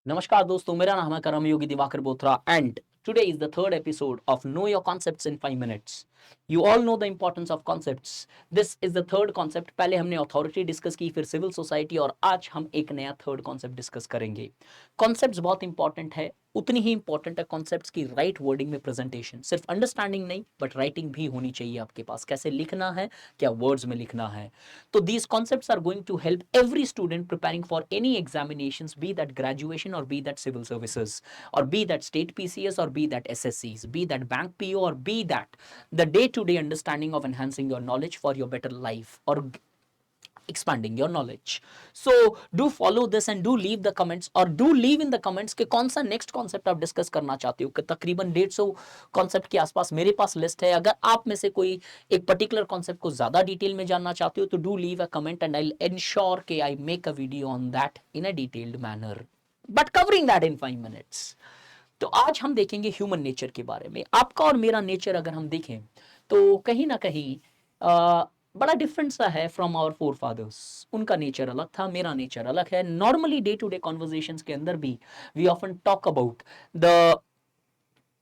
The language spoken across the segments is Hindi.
नमस्कार दोस्तों, मेरा नाम है कर्मयोगी Diwakar Bothra and today is the third episode of Know Your Concepts in 5 minutes. You all know the importance of concepts. This is the third concept. पहले हमने अथॉरिटी डिस्कस की, फिर सिविल सोसाइटी और आज हम एक नया थर्ड कॉन्सेप्ट डिस्कस करेंगे. कॉन्सेप्ट्स बहुत इंपॉर्टेंट है, उतनी ही इंपॉर्टेंट है कॉन्सेप्ट्स की राइट वर्डिंग में प्रेजेंटेशन. सिर्फ अंडरस्टैंडिंग नहीं बट राइटिंग भी होनी चाहिए आपके पास. कैसे लिखना है, क्या वर्ड्स में लिखना है. तो these concepts are going to help every student preparing for any examinations, be that graduation or be that civil services or be that state PCS or be that SSCs, be that bank PO or be that the day-to-day understanding of enhancing your knowledge for your better life or expanding your knowledge. So do follow this and do leave the comments or do leave in the comments कि कौन सा नेक्स्ट कॉन्सेप्ट आप डिस्कस करना चाहते हो. कि तकरीबन 150 कॉन्सेप्ट के आसपास मेरे पास लिस्ट है. अगर आप में से कोई एक पर्टिकुलर कॉन्सेप्ट को ज्यादा डिटेल में जानना चाहते हो तो do leave a comment and I ensure कि I make a video on that in a detailed manner but covering that in 5 minutes. तो आज हम देखेंगे ह्यूमन नेचर के बारे में. आपका और मेरा नेचर अगर हम देखें तो कहीं ना कहीं बड़ा डिफरेंट सा है फ्रॉम आवर फोर फादर्स. उनका नेचर अलग था, मेरा नेचर अलग है. Normally day to day conversations के अंदर भी we often talk about the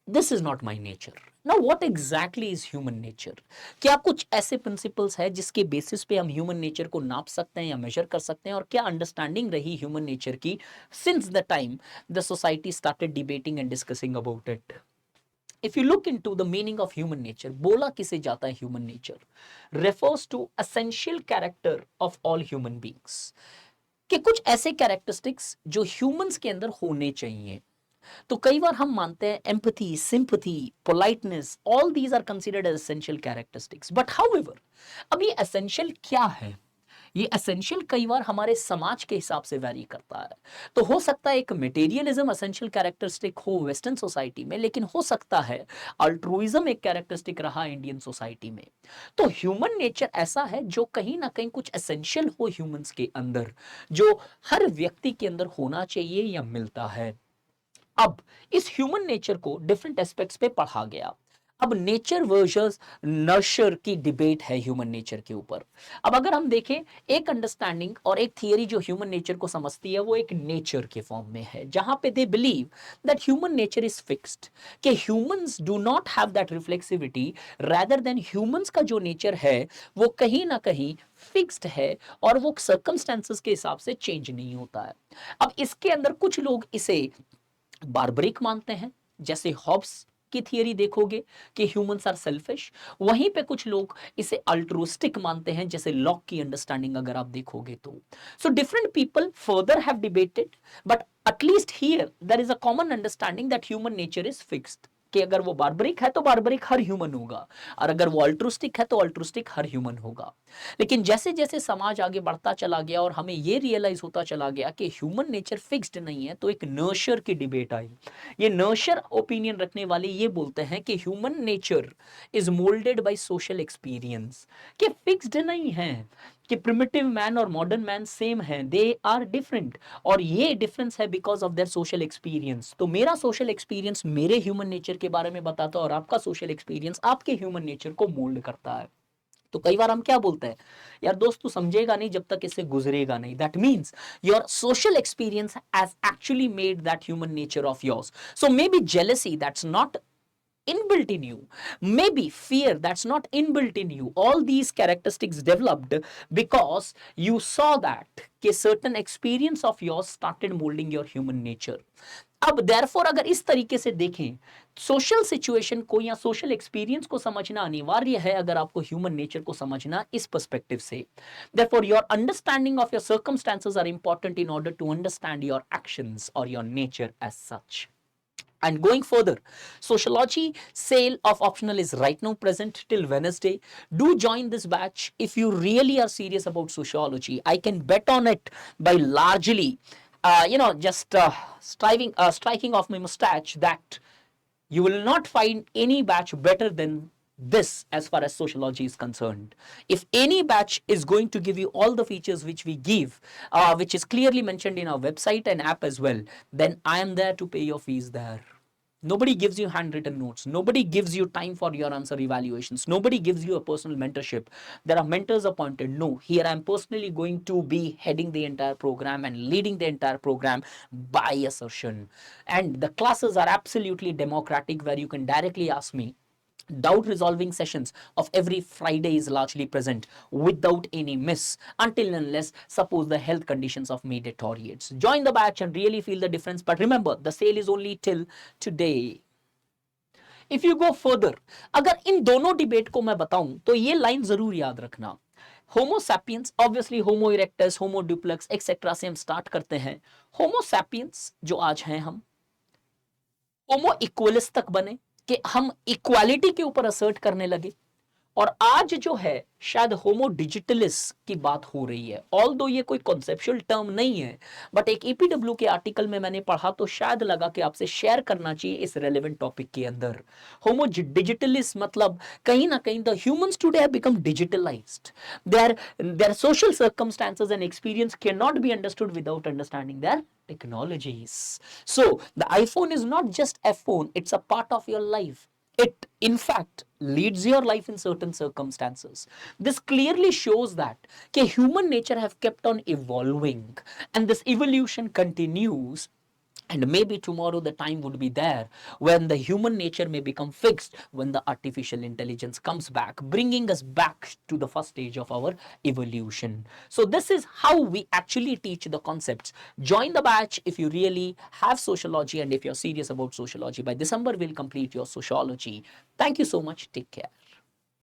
this is not my nature. Now what exactly is human nature. क्या कुछ ऐसे प्रिंसिपल्स है जिसके बेसिस पे हम ह्यूमन नेचर को नाप सकते हैं या मेजर कर सकते हैं, और क्या अंडरस्टैंडिंग रही ह्यूमन नेचर की since the time the society started debating and discussing about it. If you look into the meaning of human nature, बोला किसे जाता है human nature refers to essential character of all human beings. कि कुछ ऐसे कैरेक्टरिस्टिक्स जो ह्यूमंस के अंदर होने चाहिए. तो कई बार हम मानते हैं empathy, sympathy, politeness, all these are considered as essential characteristics. But however, अब ये एसेंशियल क्या है, ये एसेंशियल कई बार हमारे समाज के हिसाब से वैरी करता है. तो हो सकता है एक मटेरियलिज्म एसेंशियल कैरेक्टरिस्टिक हो वेस्टर्न सोसाइटी में, लेकिन हो सकता है अल्ट्रुइज्म एक कैरेक्टरिस्टिक रहा इंडियन सोसाइटी में. तो ह्यूमन नेचर ऐसा है जो कहीं ना कहीं कुछ एसेंशियल हो ह्यूमंस के अंदर, जो हर व्यक्ति के अंदर होना चाहिए या मिलता है. अब इस ह्यूमन नेचर को डिफरेंट एस्पेक्ट्स पे पढ़ा गया. अब नेचर वर्सेस नर्चर की डिबेट है ह्यूमन नेचर के ऊपर. अब अगर हम देखें, एक अंडरस्टैंडिंग और एक थियरी जो ह्यूमन नेचर को समझती है वो एक नेचर के फॉर्म में है, जहां पे they believe that human nature is fixed. कि humans do not have that reflexivity, rather than humans का जो नेचर है वो कहीं ना कहीं फिक्स्ड है और वो सर्कमस्टेंसेस के हिसाब से चेंज नहीं होता है. अब इसके अंदर कुछ लोग इसे बार्बरिक मानते हैं, जैसे हॉब्स की थियरी देखोगे कि ह्यूमंस आर सेल्फिश. वहीं पे कुछ लोग इसे अल्ट्रुइस्टिक मानते हैं, जैसे लॉक की अंडरस्टैंडिंग अगर आप देखोगे तो. So different people further have debated, but at least here there is a common understanding that human nature is fixed. कि अगर वो बार्बरिक है तो बार्बरिक हर ह्यूमन होगा, और अगर वो अल्ट्रुस्टिक है तो अल्ट्रुस्टिक हर ह्यूमन होगा. लेकिन जैसे जैसे समाज आगे बढ़ता चला गया और हमें ये रियलाइज होता चला गया कि ह्यूमन नेचर फिक्स्ड नहीं है, तो एक नर्चर की डिबेट आई. ये नर्चर ओपिनियन रखने वाले ये बोलते हैं कि human nature is moulded by social experience. कि फिक्स्ड नहीं है, कि प्रिमिटिव मैन और मॉडर्न मैन सेम है, दे आर डिफरेंट. और ये डिफरेंस है because of their social experience. तो मेरा सोशल एक्सपीरियंस मेरे ह्यूमन नेचर के बारे में बताता है और आपका सोशल एक्सपीरियंस आपके ह्यूमन नेचर को मोल्ड करता है. तो कई बार हम क्या बोलते हैं, यार दोस्त तू समझेगा नहीं जब तक इससे गुजरेगा नहीं. That means your social experience has actually made that human nature of yours. So may be jealousy that's not inbuilt in you, maybe fear that's not inbuilt in you. All these characteristics developed because you saw that कि certain experience of yours started molding your human nature. अब therefore अगर इस तरीके से देखें, सोशल सिचुएशन को या सोशल एक्सपीरियंस को समझना अनिवार्य है अगर आपको ह्यूमन नेचर को समझना इस पर्सपेक्टिव से. therefore your understanding of your circumstances are important in order to understand your actions or your nature as such. And going further, sociology sale of optional is right now present till Wednesday. Do join this batch if you really are serious about sociology. I can bet on it by largely, just striking off my mustache that you will not find any batch better than this as far as sociology is concerned. If any batch is going to give you all the features which we give, which is clearly mentioned in our website and app as well, then I am there to pay your fees there. Nobody gives you handwritten notes. Nobody gives you time for your answer evaluations. Nobody gives you a personal mentorship. There are mentors appointed. No, here I'm personally going to be heading the entire program and leading the entire program by assertion. And the classes are absolutely democratic, where you can directly ask me. Doubt resolving sessions of every Friday is largely present without any miss, until and unless suppose the health conditions of me deteriorates. Join the batch and really feel the difference. But remember, the sale is only till today. If you go further, अगर इन दोनों डिबेट को मैं बताऊं तो ये लाइन जरूर याद रखना. होमो सैपियंस, ऑब्वियसली होमो इरेक्टस, होमो ड्यूप्लेक्स एक्सेट्रा से हम स्टार्ट करते हैं. होमो सैपियंस जो आज हैं हम, होमो इक्वलिस तक बने कि हम इक्वालिटी के ऊपर असर्ट करने लगे. और आज जो है शायद होमो डिजिटलिस की बात हो रही है. ऑल दो ये कोई कॉन्सेप्चुअल टर्म नहीं है, बट एक ईपीडब्ल्यू के आर्टिकल में मैंने पढ़ा तो शायद लगा कि आपसे शेयर करना चाहिए इस रेलेवेंट टॉपिक के अंदर. होमो डिजिटलिस मतलब कहीं ना कहीं the humans today have become digitalised. Their social circumstances and experience can not be understood without understanding their technologies. So the iPhone is not just a phone, it's a part of your life. It, in fact, leads your life in certain circumstances. This clearly shows that human nature have kept on evolving, and this evolution continues. And maybe tomorrow the time would be there when the human nature may become fixed, when the artificial intelligence comes back, bringing us back to the first stage of our evolution. So this is how we actually teach the concepts. Join the batch if you really have sociology, and if you're serious about sociology. By December, we'll complete your sociology. Thank you so much. Take care.